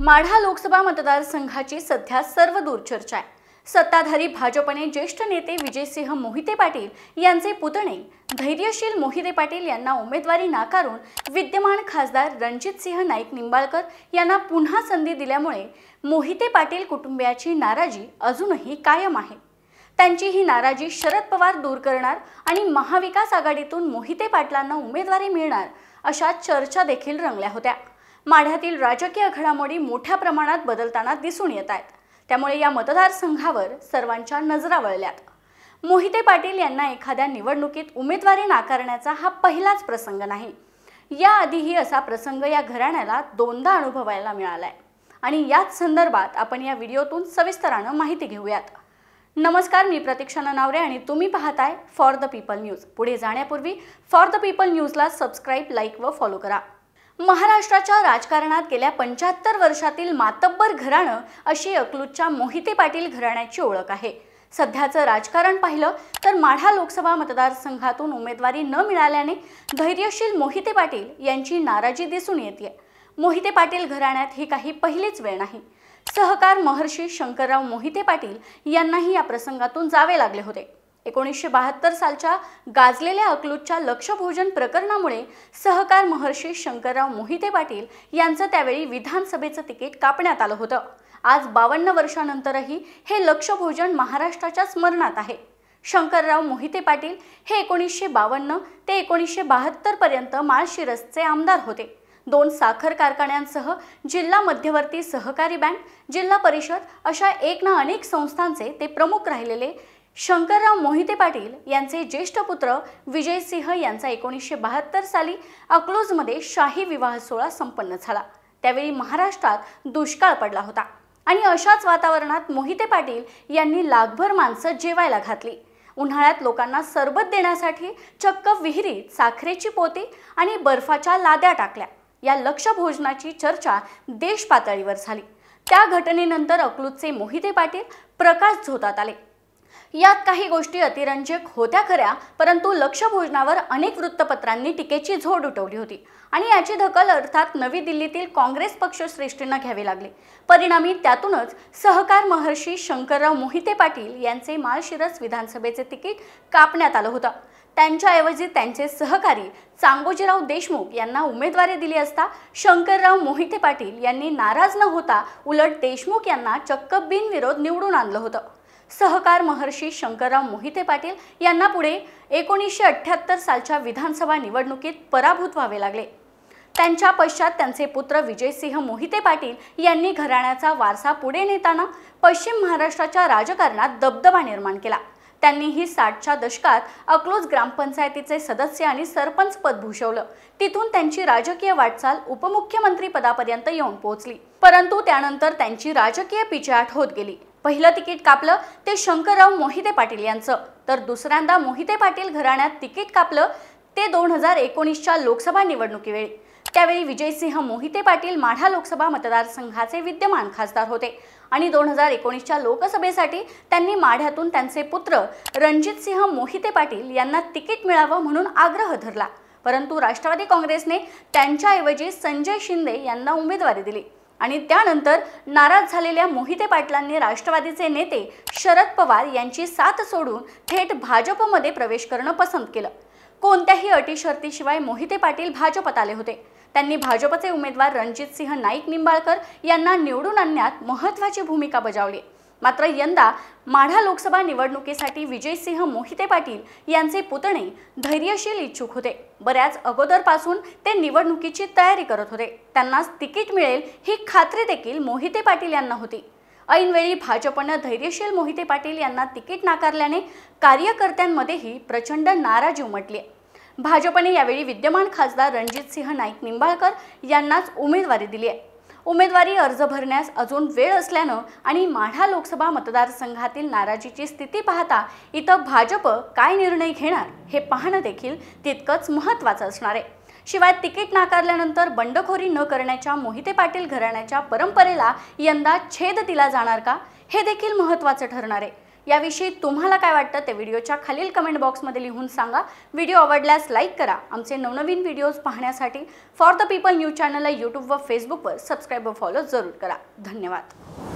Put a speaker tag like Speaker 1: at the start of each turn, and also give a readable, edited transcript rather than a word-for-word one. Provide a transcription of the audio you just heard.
Speaker 1: माढा लोकसभा मतदारसंघाची सध्या सर्वदूर चर्चा आहे। सत्ताधारी भाजपने ज्येष्ठ नेते विजयसिंह मोहिते पाटील यांचे पुतणे धैर्यशील मोहिते पाटील यांना उमेदवारी नाकारून विद्यमान खासदार रणजितसिंह नाईक निंबाळकर यांना पुन्हा संधी दिल्यामुळे मोहिते पाटील कुटुंबियाची नाराजी अजूनही कायम आहे। त्यांची ही नाराजी शरद पवार दूर करणार आणि महाविकास आघाडीतून मोहिते पाटलांना उमेदवारी मिळणार अशा चर्चा देखील रंगल्या होत्या। माढ्यातील राजकीय घडामोडी मोठ्या प्रमाणात बदलताना दिसून येत आहेत, त्यामुळे या मतदारसंघावर सर्वांच्या नजरा वळल्यात। मोहिते पाटील यांना एखाद्या निवडणुकीत उमेदवारी नाकारण्याचा हा पहिलाच प्रसंग नाही। याआधीही असा प्रसंग या घराण्याला दोनदा अनुभवायला मिळालाय आणि याच संदर्भात आपण या व्हिडिओतून सविस्तराने माहिती घेऊयात। नमस्कार, मी प्रतीक्षा ननावरे आणि तुम्ही पाहताय फॉर द पीपल न्यूज। पुढे जाण्यापूर्वी फॉर द पीपल न्यूजला सबस्क्राइब, लाईक व फॉलो करा। महाराष्ट्राच्या राजकारणात गेल्या 75 वर्षातील मातब्बर घराणं अशी अकलूजच्या मोहिते पाटील घराण्याची ओळख आहे। सध्याचं राजकारण पाहिलं तर माढा लोकसभा मतदारसंघातून उमेदवारी न मिळाल्याने धैर्यशील मोहिते पाटील यांची नाराजी दिसून येते। मोहिते पाटील घराण्यात ही काही पहिलीच वेळ नाही। सहकार महर्षी शंकरराव मोहिते पाटील यांनाही या प्रसंगातून जावे लागले होते। 1972 सालच्या गाजलेल्या अकलूजच्या लक्षभोजन प्रकरणामुळे सहकार महर्षी शंकरराव मोहिते पाटील यांचं त्यावेळी विधानसभेचं तिकीट कापण्यात आलं होतं। आज 52 वर्षांनंतरही हे लक्षभोजन महाराष्ट्राच्या स्मरणात आहे। शंकरराव मोहिते पाटील हे 1952 ते 1972 पर्यंत माळशिरसचे आमदार होते। 2 साखर कारखान्यांसह जिल्हा मध्यवर्ती सहकारी बँक, जिल्हा परिषद अशा एक ना अनेक संस्थांचे ते प्रमुख राहिलेले शंकरराव मोहिते पाटील यांचे ज्येष्ठ पुत्र विजयसिंह यांचा 1972 साली अकलूजमध्ये शाही विवाह सोहळा संपन्न झाला। त्यावेळी महाराष्ट्रात दुष्काळ पडला होता आणि अशाच वातावरणात मोहिते पाटील यांनी लाखभर माणसं जेवायला घातली। उन्हाळ्यात लोकांना सरबत देण्यासाठी चक्क विहिरीत साखरेची पोती आणि बर्फाच्या लाद्या टाकल्या। या लक्षभोजनाची चर्चा देश पातळीवर झाली। त्या घटनेनंतर अकलूजचे मोहिते पाटील प्रकाश झोतात आले। यात काही गोष्टी अतिरंजक होत्या खऱ्या, परंतु लक्षभोजनावर अनेक वृत्तपत्रांनी टीकेची झोड उठवली होती आणि याची दखल अर्थात नवी दिल्लीतील काँग्रेस पक्षश्रेष्ठींना घ्यावी लागली। परिणामी त्यातूनच सहकार महर्षी शंकरराव मोहिते पाटील यांचे माळशिरस विधानसभेचे तिकीट कापण्यात आलं होतं। त्यांच्याऐवजी त्यांचे सहकारी चांगोजीराव देशमुख यांना उमेदवारी दिली असता शंकरराव मोहिते पाटील यांनी नाराज न होता उलट देशमुख यांना चक्क बिनविरोध निवडून आणलं होतं। सहकार महर्षी शंकरराव मोहिते पाटील यांना पुढे 1978 सालच्या विधानसभा निवडणुकीत पराभूत व्हावे लागले। त्यांच्या पश्चात त्यांचे पुत्र विजयसिंह मोहिते पाटील यांनी घराण्याचा वारसा पुढे नेताना पश्चिम महाराष्ट्राच्या राजकारणात दबदबा निर्माण केला। त्यांनीही 60च्या दशकात अकलूज ग्रामपंचायतीचे सदस्य आणि सरपंच पद भूषवलं। तिथून त्यांची राजकीय वाटचाल उपमुख्यमंत्री पदापर्यंत येऊन पोहोचली, परंतु त्यानंतर त्यांची राजकीय पिछेहाट होत गेली। पहिलं तिकीट कापलं ते शंकरराव मोहिते पाटील यांचं, तर दुसऱ्यांदा मोहिते पाटील घराण्यात तिकीट कापलं ते 2019च्या लोकसभा निवडणुकीवेळी। त्यावेळी विजयसिंह मोहिते पाटील माढा लोकसभा मतदारसंघाचे विद्यमान खासदार होते आणि 2019च्या लोकसभेसाठी त्यांनी माढ्यातून त्यांचे पुत्र रणजितसिंह मोहिते पाटील यांना तिकीट मिळावं म्हणून आग्रह धरला, परंतु राष्ट्रवादी काँग्रेसने त्यांच्याऐवजी संजय शिंदे यांना उमेदवारी दिली आणि त्यानंतर नाराज झालेल्या मोहिते पाटलांनी राष्ट्रवादीचे नेते शरद पवार यांची साथ सोडून थेट भाजपमध्ये प्रवेश करणं पसंत केलं। कोणत्याही अटी शर्तीशिवाय मोहिते पाटील भाजपत आले होते। त्यांनी भाजपचे उमेदवार रणजितसिंह नाईक निंबाळकर यांना निवडून आणण्यात महत्त्वाची भूमिका बजावली। मात्र यंदा माढा लोकसभा निवडणुकीसाठी विजयसिंह मोहिते पाटील यांचे पुतणे धैर्यशील इच्छुक होते। बऱ्याच अगोदरपासून ते निवडणुकीची तयारी करत होते। त्यांना तिकीट मिळेल ही खात्री देखील मोहिते पाटील यांना होती। ऐनवेळी भाजपने धैर्यशील मोहिते पाटील यांना तिकीट नाकारल्याने कार्यकर्त्यांमध्येही प्रचंड नाराजी उमटली। भाजपने यावेळी विद्यमान खासदार रणजितसिंह नाईक निंबाळकर यांनाच उमेदवारी दिली आहे। उमेदवारी अर्ज भरण्यास अजून वेळ असल्यानं आणि माढा लोकसभा मतदारसंघातील नाराजीची स्थिती पाहता इथं भाजप काय निर्णय घेणार हे पाहणं देखील तितकंच महत्त्वाचं असणार आहे। शिवाय तिकीट नाकारल्यानंतर बंडखोरी न करण्याच्या मोहिते पाटील घराण्याच्या परंपरेला यंदा छेद दिला जाणार का हे देखील महत्त्वाचं ठरणार आहे। याविषयी तुम्हाला काय वाटतं ते व्हिडिओच्या खालील कमेंट बॉक्समध्ये लिहून सांगा। व्हिडिओ आवडल्यास लाईक करा। आमचे नवनवीन व्हिडिओज पाहण्यासाठी फॉर द पीपल न्यूज चॅनलला यूट्यूब व फेसबुकवर सबस्क्राइब व फॉलो जरूर करा। धन्यवाद।